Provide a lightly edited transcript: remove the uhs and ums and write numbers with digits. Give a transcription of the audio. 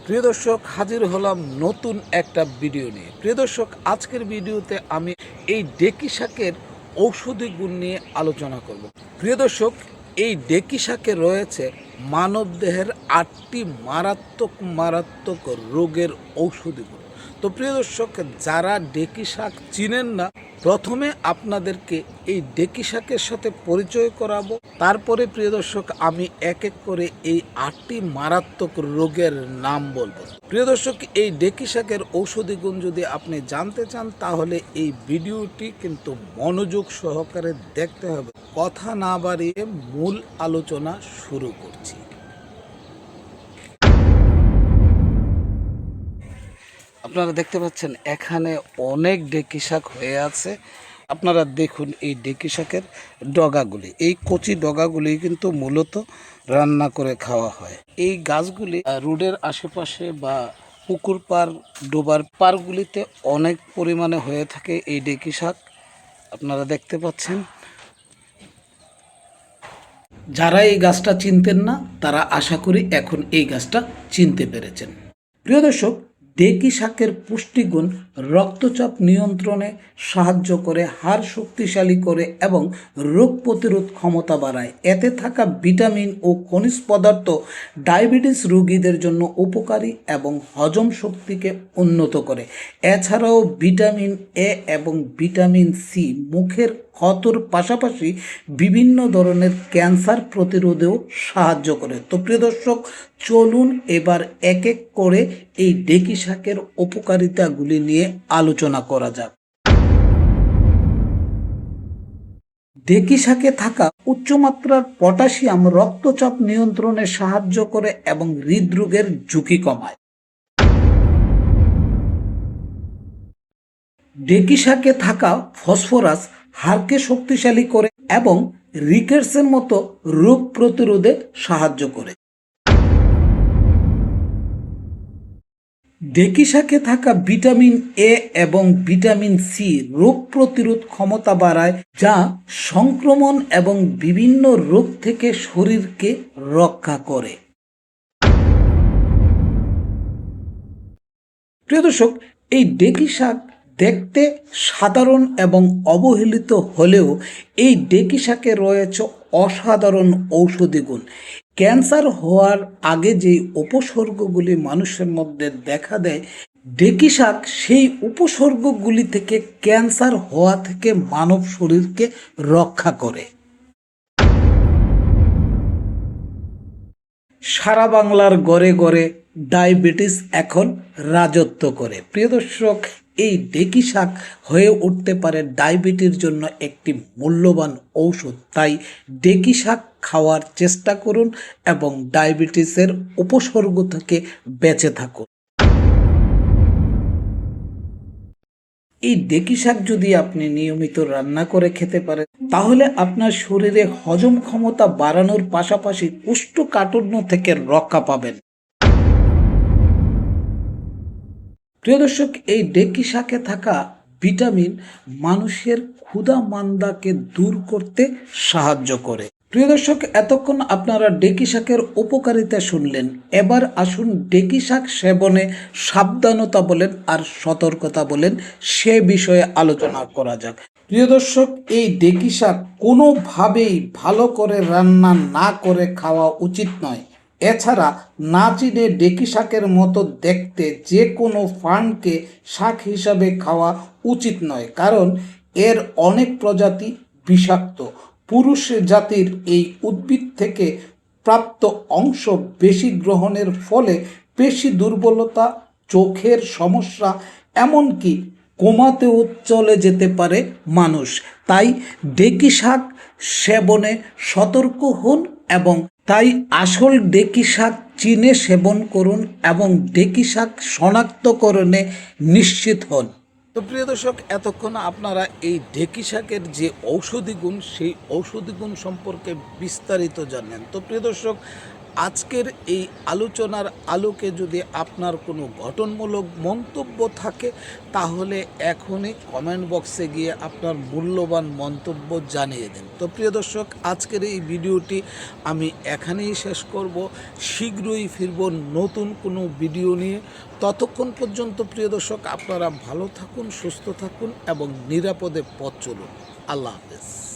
প্রিয় দর্শক, হাজির হলাম নতুন একটা ভিডিও নিয়ে। প্রিয় দর্শক, আজকের ভিডিওতে আমি এই ডেকি শাকের ঔষধি গুণ নিয়ে আলোচনা করব। প্রিয় দর্শক, এই ডেকি শাকে রয়েছে মানবদেহের 8টি মারাত্মক রোগের ঔষধি গুণ। তো প্রিয় দর্শক, যারা ডেকি শাক চিনেন না, প্রথমে আপনাদেরকে এই ডেকি শাকের সাথে পরিচয় করাবো। তারপরে প্রিয় দর্শক, আমি এক এক করে এই 8টি মারাত্মক রোগের নাম বলবো। প্রিয় দর্শক, এই ডেকি শাকের ঔষধি গুণ যদি আপনি জানতে চান, তাহলে এই ভিডিওটি কিন্তু মনোযোগ সহকারে দেখতে হবে। কথা না বাড়িয়ে মূল আলোচনা শুরু করছি। আপনারা দেখতে পাচ্ছেন এখানে অনেক ডেকি শাক হয়ে আছে। আপনারা দেখুন এই ডেকি শাকের ডগাগুলি, এই কচি ডগাগুলি কিন্তু মূলত রান্না করে খাওয়া হয়। এই গাছগুলি রোডের আশেপাশে বা পুকুর পার, ডোবার পারগুলিতে অনেক পরিমাণে হয়ে থাকে এই ডেকি শাক। আপনারা দেখতে পাচ্ছেন। যারা এই গাছটা চিনতেন না, তারা আশা করি এখন এই গাছটা চিনতে পেরেছেন। প্রিয় দর্শক, ডেকি শাকের পুষ্টিগুণ রক্তচাপ নিয়ন্ত্রণে সাহায্য করে, হাড় শক্তিশালী করে এবং রোগ প্রতিরোধ ক্ষমতা বাড়ায়। এতে থাকা ভিটামিন ও খনিজ পদার্থ ডায়াবেটিস রোগীদের জন্য উপকারী এবং হজম শক্তিকে উন্নত করে। এছাড়াও ভিটামিন এ এবং ভিটামিন সি মুখের ক্ষতর পাশাপাশি বিভিন্ন ধরনের ক্যান্সার প্রতিরোধেও সাহায্য করে। তো প্রিয় দর্শক, চলুন এবার এক এক করে এই ডেকি শাকের উপকারিতাগুলি নিয়ে আলোচনা করা যাক। ডেকি শাকে থাকা উচ্চমাত্রার পটাশিয়াম রক্তচাপ নিয়ন্ত্রণে সাহায্য করে এবং হৃদরোগের ঝুঁকি কমায়। ডেকি শাকে থাকা ফসফরাস হাড়কে শক্তিশালী করে এবং রিকেটসের মতো রোগ প্রতিরোধে সাহায্য করে। ডেকি শাকে থাকা ভিটামিন এ এবং ভিটামিন সি রোগ প্রতিরোধ ক্ষমতা বাড়ায়, যা সংক্রমণ এবং বিভিন্ন রোগ থেকে শরীরকে রক্ষা করে। প্রিয় দর্শক, এই ডেকি শাক দেখতে সাধারণ এবং অবহেলিত হলেও এই ডেকি শাকে রয়েছে অসাধারণ ঔষধি গুণ। ক্যান্সার হওয়ার আগে যেই উপসর্গগুলি মানুষের মধ্যে দেখা দেয়, ডেকি শাক সেই উপসর্গগুলি থেকে, ক্যান্সার হওয়া থেকে মানব শরীরকে রক্ষা করে। সারা বাংলার ঘরে ঘরে ডায়াবেটিস এখন রাজত্ব করে। প্রিয় দর্শক, এই ডেকি শাক হয়ে উঠতে পারে ডায়াবেটিসের জন্য একটি মূল্যবান ঔষধ। তাই ডেকি শাক খাওয়ার চেষ্টা করুন এবং ডায়াবেটিসের উপসর্গ থেকে বেঁচে থাকুন। এই ডেকি শাক যদি আপনি নিয়মিত রান্না করে খেতে পারেন, তাহলে আপনার শরীরে হজম ক্ষমতা বাড়ানোর পাশাপাশি কোষ্ঠকাঠিন্য থেকে রক্ষা পাবেন। প্রিয় দর্শক, এই ডেকি শাকে থাকা ভিটামিন মানুষের ক্ষুধা মান্দাকে দূর করতে সাহায্য করে। প্রিয় দর্শক, এতক্ষণ আপনারা ডেকি শাকের উপকারিতা শুনলেন। এবার আসুন ডেকি শাক সেবনে সাবধানতা বলেন আর সতর্কতা বলেন সে বিষয়ে আলোচনা করা যাক। প্রিয় দর্শক, এই ডেকি শাক কোনোভাবেই ভালো করে রান্না না করে খাওয়া উচিত নয়। এছাড়া না চিনে ডেকি শাকের মতো দেখতে যে কোনো ফার্নকে শাক হিসাবে খাওয়া উচিত নয়, কারণ এর অনেক প্রজাতি বিষাক্ত। পুরুষ জাতির এই উদ্ভিদ থেকে প্রাপ্ত অংশ বেশি গ্রহণের ফলে পেশি দুর্বলতা, চোখের সমস্যা, এমনকি কোমাতেও চলে যেতে পারে মানুষ। তাই ডেকি শাক সেবনে সতর্ক হন এবং তাই আসল ডেকি শাক চিনে সেবন করুন এবং ডেকি শাক শনাক্তকরণে নিশ্চিত হন। তো প্রিয় দর্শক, এতক্ষণ আপনারা এই ডেকি শাকের যে ঔষধি গুণ, সেই ঔষধি গুণ সম্পর্কে বিস্তারিত জানেন। তো প্রিয় দর্শক, আজকের এই আলোচনার আলোকে যদি আপনার কোনো গঠনমূলক মন্তব্য থাকে তাহলে এখনই কমেন্ট বক্সে গিয়ে আপনার মূল্যবান মন্তব্য জানিয়ে দিন। তো প্রিয় দর্শক, আজকের এই ভিডিওটি আমি এখানেই শেষ করব। শীঘ্রই ফিরব নতুন কোনো ভিডিও নিয়ে। ততক্ষণ পর্যন্ত প্রিয় দর্শক, আপনারা ভালো থাকুন, সুস্থ থাকুন এবং নিরাপদে পথ চলুন। আল্লাহ হাফেজ।